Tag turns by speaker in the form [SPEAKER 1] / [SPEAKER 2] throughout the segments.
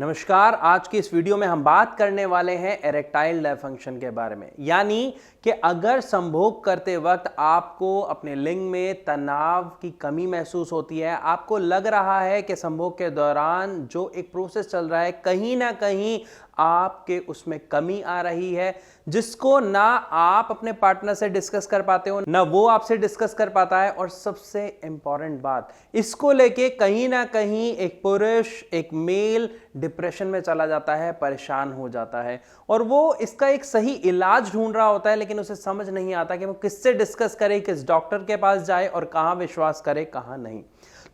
[SPEAKER 1] नमस्कार। आज की इस वीडियो में हम बात करने वाले हैं एरेक्टाइल डिसफंक्शन के बारे में। यानी कि अगर संभोग करते वक्त आपको अपने लिंग में तनाव की कमी महसूस होती है, आपको लग रहा है कि संभोग के दौरान जो एक प्रोसेस चल रहा है कहीं ना कहीं आपके उसमें कमी आ रही है, जिसको ना आप अपने पार्टनर से डिस्कस कर पाते हो ना वो आपसे डिस्कस कर पाता है। और सबसे इंपॉर्टेंट बात, इसको लेके कहीं ना कहीं एक पुरुष, एक मेल डिप्रेशन में चला जाता है, परेशान हो जाता है और वो इसका एक सही इलाज ढूंढ रहा होता है, लेकिन उसे समझ नहीं आता कि वो किससे डिस्कस करे, किस डॉक्टर के पास जाए और कहां विश्वास करे कहां नहीं।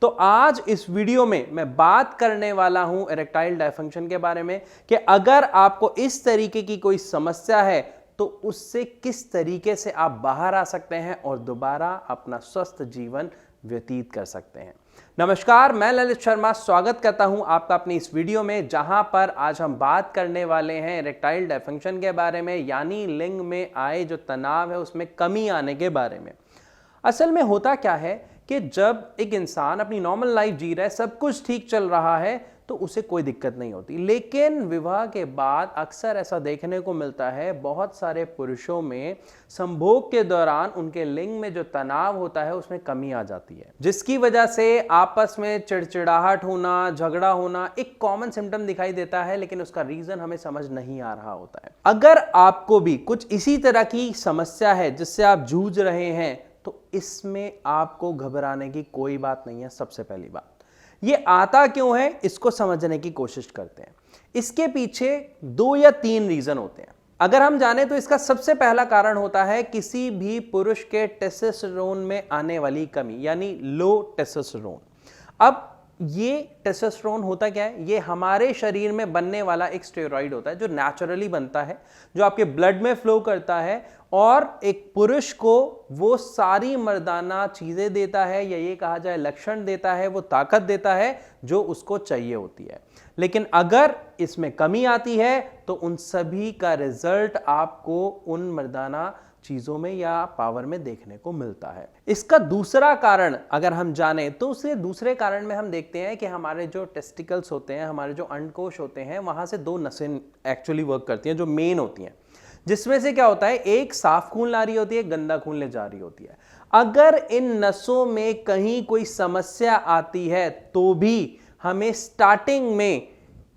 [SPEAKER 1] तो आज इस वीडियो में मैं बात करने वाला हूं इरेक्टाइल डिसफंक्शन के बारे में कि अगर आपको इस तरीके की कोई समस्या है तो उससे किस तरीके से आप बाहर आ सकते हैं और दोबारा अपना स्वस्थ जीवन व्यतीत कर सकते हैं। नमस्कार, मैं ललित शर्मा स्वागत करता हूं आपका अपनी इस वीडियो में, जहां पर आज हम बात करने वाले हैं इरेक्टाइल डिसफंक्शन के बारे में, यानी लिंग में आए जो तनाव है उसमें कमी आने के बारे में। असल में होता क्या है कि जब एक इंसान अपनी नॉर्मल लाइफ जी रहा है, सब कुछ ठीक चल रहा है तो उसे कोई दिक्कत नहीं होती, लेकिन विवाह के बाद अक्सर ऐसा देखने को मिलता है बहुत सारे पुरुषों में संभोग के दौरान उनके लिंग में जो तनाव होता है उसमें कमी आ जाती है, जिसकी वजह से आपस में चिड़चिड़ाहट होना, झगड़ा होना एक कॉमन सिम्टम दिखाई देता है, लेकिन उसका रीजन हमें समझ नहीं आ रहा होता है। अगर आपको भी कुछ इसी तरह की समस्या है जिससे आप जूझ रहे हैं तो इसमें आपको घबराने की कोई बात नहीं है। सबसे पहली बात, ये आता क्यों है इसको समझने की कोशिश करते हैं। इसके पीछे 2 या 3 रीजन होते हैं। अगर हम जाने तो इसका सबसे पहला कारण होता है किसी भी पुरुष के टेस्टोस्टेरोन में आने वाली कमी, यानी लो टेस्टोस्टेरोन। अब ये टेस्टोस्टेरोन होता क्या है? ये हमारे शरीर में बनने वाला एक स्टेरॉइड होता है जो नेचुरली बनता है, जो आपके ब्लड में फ्लो करता है और एक पुरुष को वो सारी मर्दाना चीजें देता है, या ये कहा जाए लक्षण देता है, वो ताकत देता है जो उसको चाहिए होती है। लेकिन अगर इसमें कमी आती है तो उन सभी का रिजल्ट आपको उन मर्दाना चीजों में या पावर में देखने को मिलता है। इसका दूसरा कारण अगर हम जाने तो उसे दूसरे कारण में हम देखते हैं कि हमारे जो टेस्टिकल्स होते हैं, हमारे जो अंडकोश होते हैं, वहां से 2 नसें एक्चुअली वर्क करती हैं जो मेन होती हैं, जिसमें से क्या होता है, एक साफ खून ला रही होती है, गंदा खून ले जा रही होती है। अगर इन नसों में कहीं कोई समस्या आती है तो भी हमें स्टार्टिंग में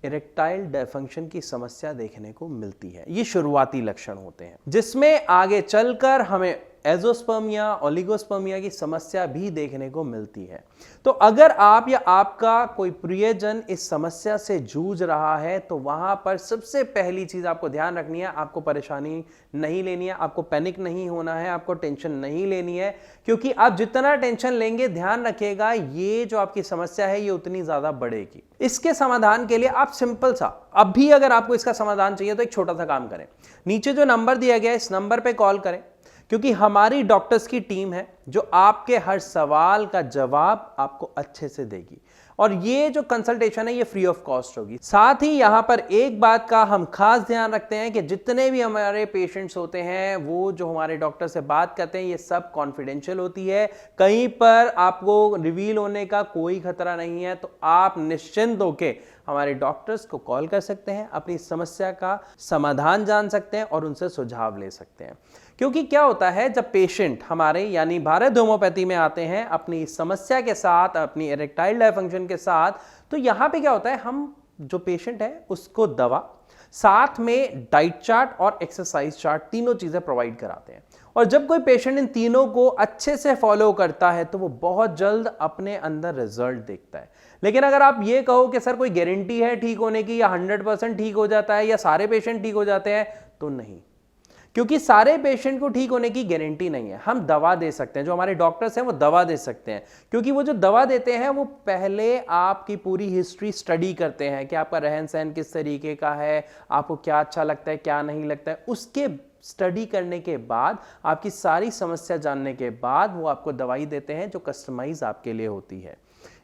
[SPEAKER 1] इरेक्टाइल डिसफंक्शन की समस्या देखने को मिलती है। ये शुरुआती लक्षण होते हैं, जिसमें आगे चलकर हमें एजोस्पर्मिया, ओलिगोस्पर्मिया की समस्या भी देखने को मिलती है। तो अगर आप या आपका कोई प्रियजन इस समस्या से जूझ रहा है तो वहां पर सबसे पहली चीज आपको ध्यान रखनी है, आपको परेशानी नहीं लेनी है, आपको पैनिक नहीं होना है, आपको टेंशन नहीं लेनी है, क्योंकि आप जितना टेंशन लेंगे, ध्यान रखिएगा, ये जो आपकी समस्या है ये उतनी ज्यादा बढ़ेगी। इसके समाधान के लिए आप सिंपल सा, अब भी अगर आपको इसका समाधान चाहिए तो एक छोटा सा काम करें। नीचे जो नंबर दिया गया है इस नंबर पे कॉल करें, क्योंकि हमारी डॉक्टर्स की टीम है जो आपके हर सवाल का जवाब आपको अच्छे से देगी, और ये जो कंसल्टेशन है ये फ्री ऑफ कॉस्ट होगी। साथ ही यहां पर एक बात का हम खास ध्यान रखते हैं कि जितने भी हमारे पेशेंट्स होते हैं, वो जो हमारे डॉक्टर से बात करते हैं, ये सब कॉन्फिडेंशियल होती है, कहीं पर आपको रिवील होने का कोई खतरा नहीं है। तो आप निश्चिंत होकर हमारे डॉक्टर्स को कॉल कर सकते हैं, अपनी समस्या का समाधान जान सकते हैं और उनसे सुझाव ले सकते हैं। क्योंकि क्या होता है, जब पेशेंट हमारे यानी भारत होम्योपैथी में आते हैं अपनी समस्या के साथ, अपनी इरेक्टाइल डिसफंक्शन के साथ, तो यहां पे क्या होता है, हम जो पेशेंट है उसको दवा, साथ में डाइट चार्ट और एक्सरसाइज चार्ट, तीनों चीजें प्रोवाइड कराते हैं। और जब कोई पेशेंट इन तीनों को अच्छे से फॉलो करता है तो वो बहुत जल्द अपने अंदर रिजल्ट देखता है। लेकिन अगर आप ये कहो कि सर कोई गारंटी है ठीक होने की, या 100% ठीक हो जाता है, या सारे पेशेंट ठीक हो जाते हैं, तो नहीं, क्योंकि सारे पेशेंट को ठीक होने की गारंटी नहीं है। हम दवा दे सकते हैं, जो हमारे डॉक्टर्स हैं वो दवा दे सकते हैं, क्योंकि वो जो दवा देते हैं वो पहले आपकी पूरी हिस्ट्री स्टडी करते हैं कि आपका रहन सहन किस तरीके का है, आपको क्या अच्छा लगता है, क्या नहीं लगता है। उसके स्टडी करने के बाद, आपकी सारी समस्या जानने के बाद वो आपको दवाई देते हैं जो कस्टमाइज आपके लिए होती है।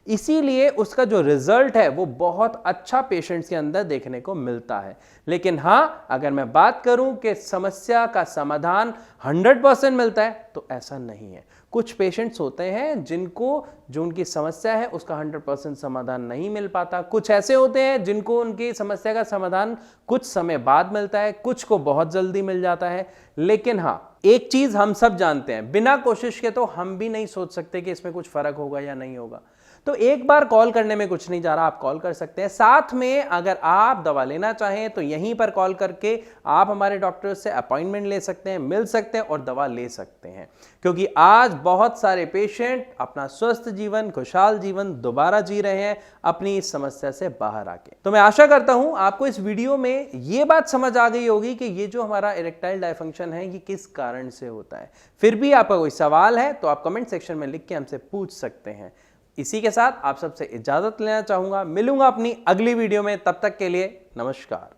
[SPEAKER 1] इसीलिए उसका जो रिजल्ट है वो बहुत अच्छा पेशेंट्स के अंदर देखने को मिलता है। लेकिन हां, अगर मैं बात करूं कि समस्या का समाधान 100% मिलता है तो ऐसा नहीं है। कुछ पेशेंट्स होते हैं जिनको जो उनकी समस्या है उसका 100% समाधान नहीं मिल पाता। कुछ ऐसे होते हैं जिनको उनकी समस्या का समाधान कुछ समय बाद मिलता है, कुछ को बहुत जल्दी मिल जाता है। लेकिन हां, एक चीज हम सब जानते हैं, बिना कोशिश के तो हम भी नहीं सोच सकते कि इसमें कुछ फर्क होगा या नहीं होगा। तो एक बार कॉल करने में कुछ नहीं जा रहा, आप कॉल कर सकते हैं। साथ में अगर आप दवा लेना चाहें तो यहीं पर कॉल करके आप हमारे डॉक्टर से अपॉइंटमेंट ले सकते हैं, मिल सकते हैं और दवा ले सकते हैं। क्योंकि आज बहुत सारे पेशेंट अपना स्वस्थ जीवन, खुशहाल जीवन दोबारा जी रहे हैं अपनी इस समस्या से बाहर आके। तो मैं आशा करता हूं आपको इस वीडियो में यह बात समझ आ गई होगी कि ये जो हमारा इरेक्टाइल डायफंक्शन है ये किस कारण से होता है। फिर भी आपका कोई सवाल है तो आप कमेंट सेक्शन में लिख के हमसे पूछ सकते हैं। इसी के साथ आप सबसे इजाजत लेना चाहूंगा, मिलूंगा अपनी अगली वीडियो में, तब तक के लिए नमस्कार।